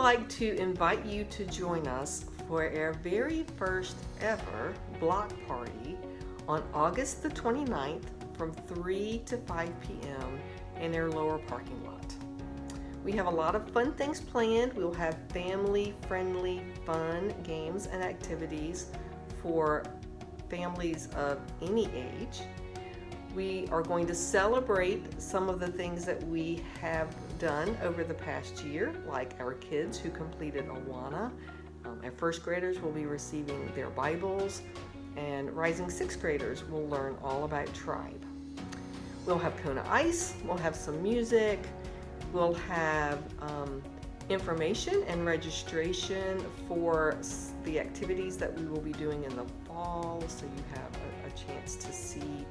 like to invite you to join us for our very first ever block party on August the 29th from 3 to 5 p.m. in our lower parking lot. We have a lot of fun things planned. We'll have family-friendly fun games and activities for families of any age. We are going to celebrate some of the things that we have done over the past year, like our kids who completed Awana. Our first graders will be receiving their Bibles, and rising sixth graders will learn all about Tribe. We'll have Kona Ice, we'll have some music, we'll have information and registration for the activities that we will be doing in the fall, so you have a chance to see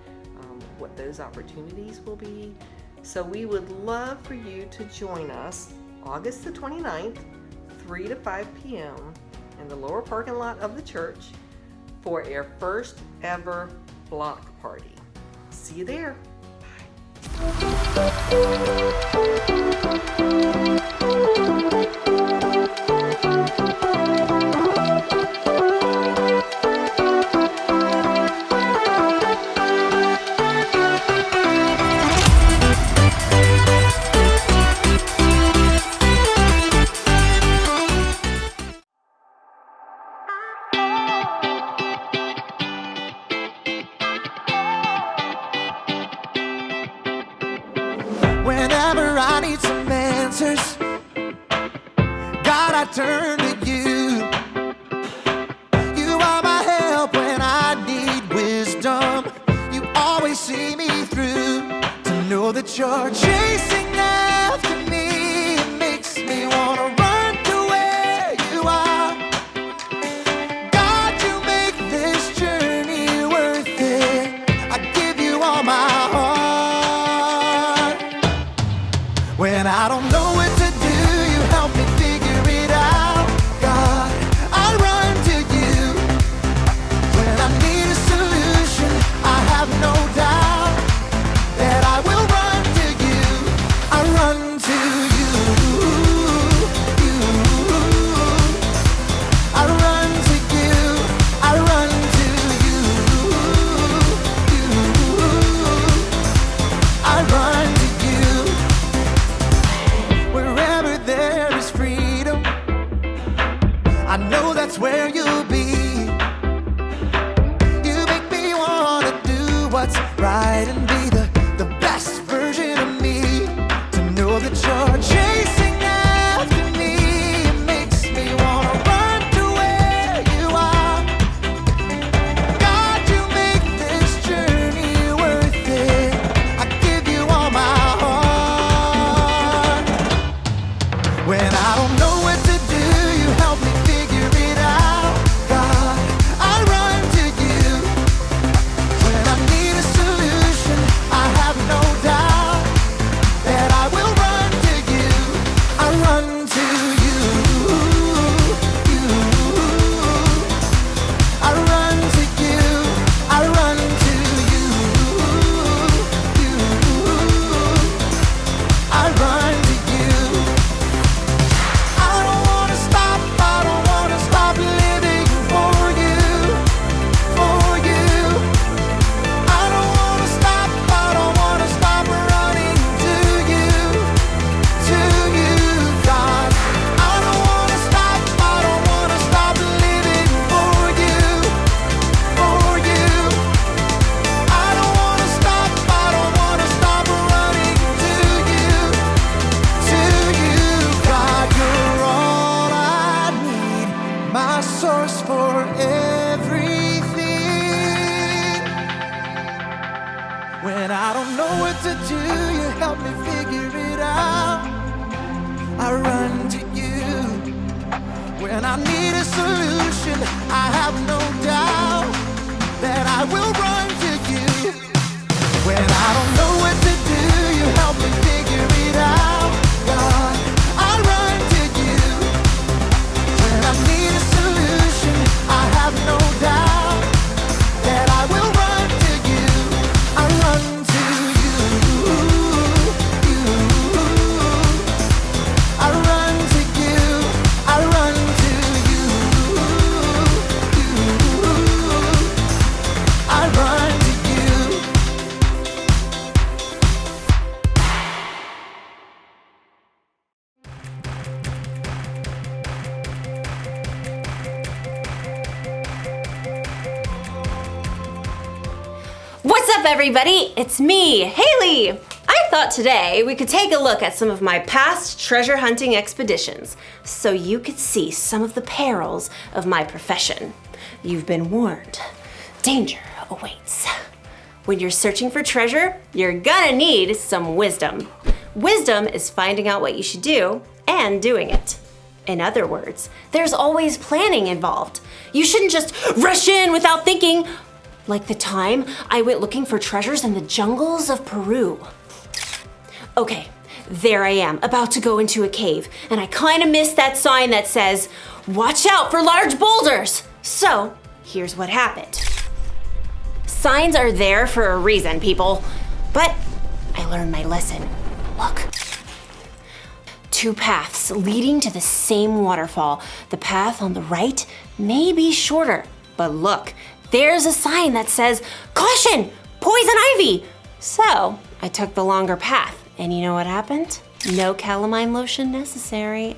what those opportunities will be. So we would love for you to join us August the 29th, 3 to 5 p.m. in the lower parking lot of the church for our first ever block party. See you there. Whenever I need some answers, God, I turn to you. You are my help when I need wisdom. You always see me through. To know that you're chasing after me, it makes me wanna run to where you are. God, you make this journey worth it. I give you all my heart. When I don't know what to do, you help me figure it out. God, I run to you. When I need a solution, I have no doubt that I will run to you. I run to you. I run to you. I run to you. I run to you. Wherever there is freedom, I know that's where you'll be. You make me wanna do what's right and be the best version of me. To know that you're chasing after me, it makes me wanna run to where you are. God, you make this journey worth it. I give you all my heart. When I don't know what to do, you help me figure it out. God, I run to you. When I need a solution, I have no doubt that I will run to you. I run to you. I run to you. I run to you. I run to you. I don't wanna stop living for you, for you. I don't wanna stop running to you, God. I don't wanna stop living for you, for you. I don't wanna stop running to you, God. You're all I need, my source for everything. When I don't know what to do, you help me figure it out. I run to you. When I need a solution, I have no doubt that I will run to you. When I don't know what to do, you help me figure it out. God, I run to you. When I need a solution, I have no doubt that I will run to you. I run to you. I run to you. up, everybody? It's me, Haley. I thought today we could take a look at some of my past treasure hunting expeditions so you could see some of the perils of my profession. You've been warned. Danger awaits. When you're searching for treasure, you're gonna need some wisdom. Wisdom is finding out what you should do and doing it. In other words, there's always planning involved. You shouldn't just rush in without thinking, like the time I went looking for treasures in the jungles of Peru. Okay, there I am, about to go into a cave, and I kinda missed that sign that says, "Watch out for large boulders." So, here's what happened. Signs are there for a reason, people. But I learned my lesson. Look. 2 paths leading to the same waterfall. The path on the right may be shorter, but look, there's a sign that says, "Caution, poison ivy." So I took the longer path, and you know what happened? No calamine lotion necessary.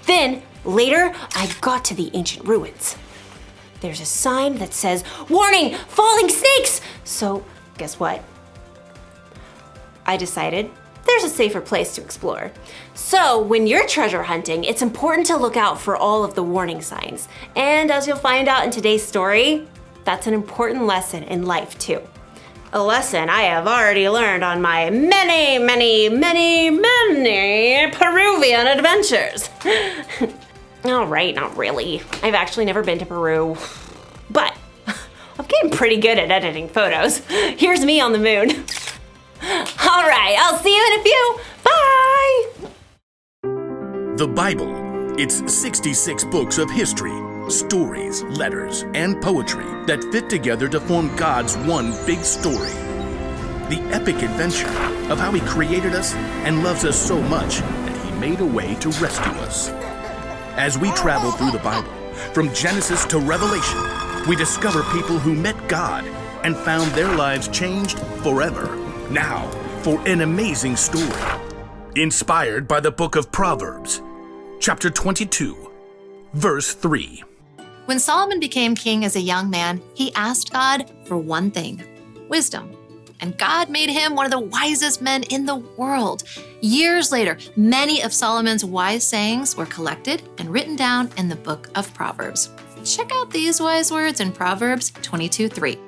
Then later, I got to the ancient ruins. There's a sign that says, "Warning, falling snakes." So guess what? I decided there's a safer place to explore. So when you're treasure hunting, it's important to look out for all of the warning signs. And as you'll find out in today's story, that's an important lesson in life too. A lesson I have already learned on my many Peruvian adventures. All right, not really. I've actually never been to Peru, but I'm getting pretty good at editing photos. Here's me on the moon. All right, I'll see you in a few. Bye! The Bible. It's 66 books of history, stories, letters, and poetry that fit together to form God's one big story. The epic adventure of how He created us and loves us so much that He made a way to rescue us. As we travel through the Bible, from Genesis to Revelation, we discover people who met God and found their lives changed forever. Now, for an amazing story. Inspired by the book of Proverbs, chapter 22, verse 3. When Solomon became king as a young man, he asked God for one thing: wisdom. And God made him one of the wisest men in the world. Years later, many of Solomon's wise sayings were collected and written down in the book of Proverbs. Check out these wise words in Proverbs 22:3.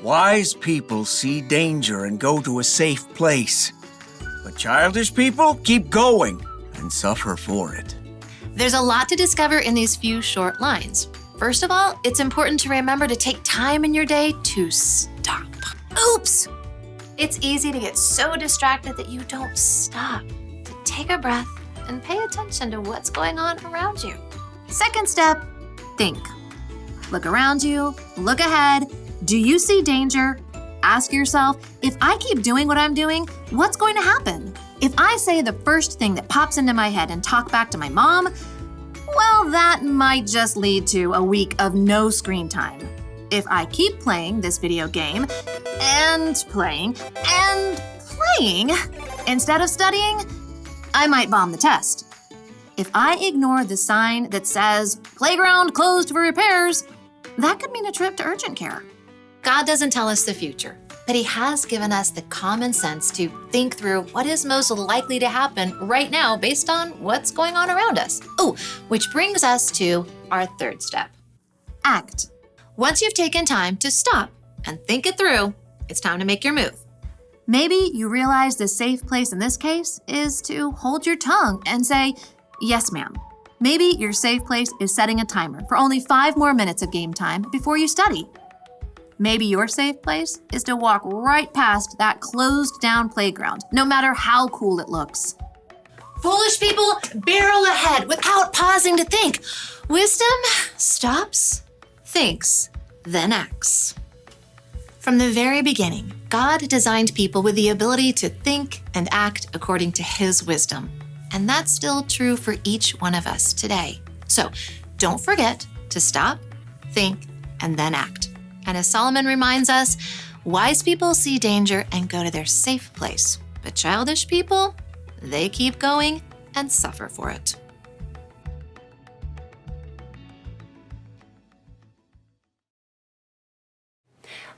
Wise people see danger and go to a safe place, but childish people keep going and suffer for it. There's a lot to discover in these few short lines. First of all, it's important to remember to take time in your day to stop. Oops! It's easy to get so distracted that you don't stop to take a breath and pay attention to what's going on around you. Second step, think. Look around you, look ahead. Do you see danger? Ask yourself, if I keep doing what I'm doing, what's going to happen? If I say the first thing that pops into my head and talk back to my mom, well, that might just lead to a week of no screen time. If I keep playing this video game and playing instead of studying, I might bomb the test. If I ignore the sign that says playground closed for repairs, that could mean a trip to urgent care. God doesn't tell us the future, but He has given us the common sense to think through what is most likely to happen right now based on what's going on around us. Oh, which brings us to our third step. Act. Once you've taken time to stop and think it through, it's time to make your move. Maybe you realize the safe place in this case is to hold your tongue and say, "Yes, ma'am." Maybe your safe place is setting a timer for only 5 more minutes of game time before you study. Maybe your safe place is to walk right past that closed down playground, no matter how cool it looks. Foolish people barrel ahead without pausing to think. Wisdom stops, thinks, then acts. From the very beginning, God designed people with the ability to think and act according to His wisdom. And that's still true for each one of us today. So don't forget to stop, think, and then act. And as Solomon reminds us, wise people see danger and go to their safe place. But childish people, they keep going and suffer for it.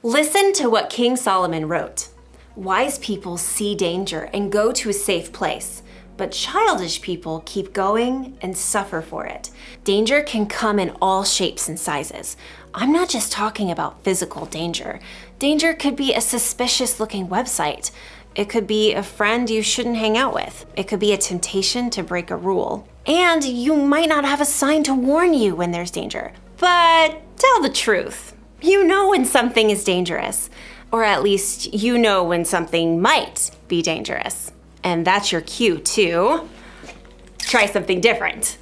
Listen to what King Solomon wrote. Wise people see danger and go to a safe place, but childish people keep going and suffer for it. Danger can come in all shapes and sizes. I'm not just talking about physical danger. Danger could be a suspicious-looking website. It could be a friend you shouldn't hang out with. It could be a temptation to break a rule. And you might not have a sign to warn you when there's danger. But tell the truth. You know when something is dangerous. Or at least you know when something might be dangerous. And that's your cue to try something different.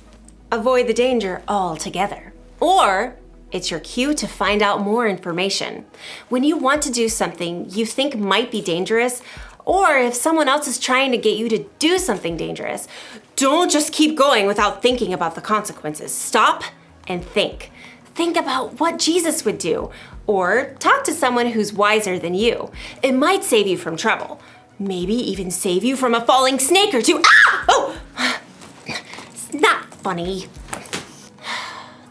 Avoid the danger altogether. Or it's your cue to find out more information. When you want to do something you think might be dangerous, or if someone else is trying to get you to do something dangerous, don't just keep going without thinking about the consequences. Stop and think. Think about what Jesus would do, or talk to someone who's wiser than you. It might save you from trouble. Maybe even save you from a falling snake or two. Ah! Oh! It's not funny.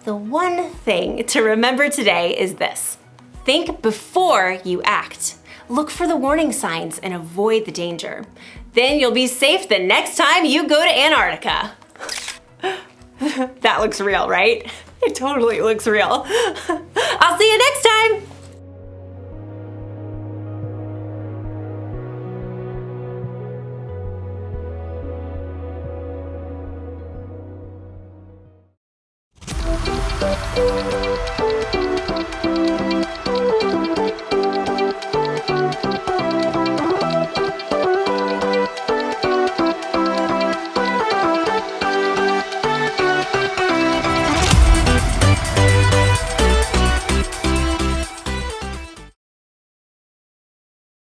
The one thing to remember today is this. Think before you act. Look for the warning signs and avoid the danger. Then you'll be safe the next time you go to Antarctica. That looks real, right? It totally looks real. I'll see you next time.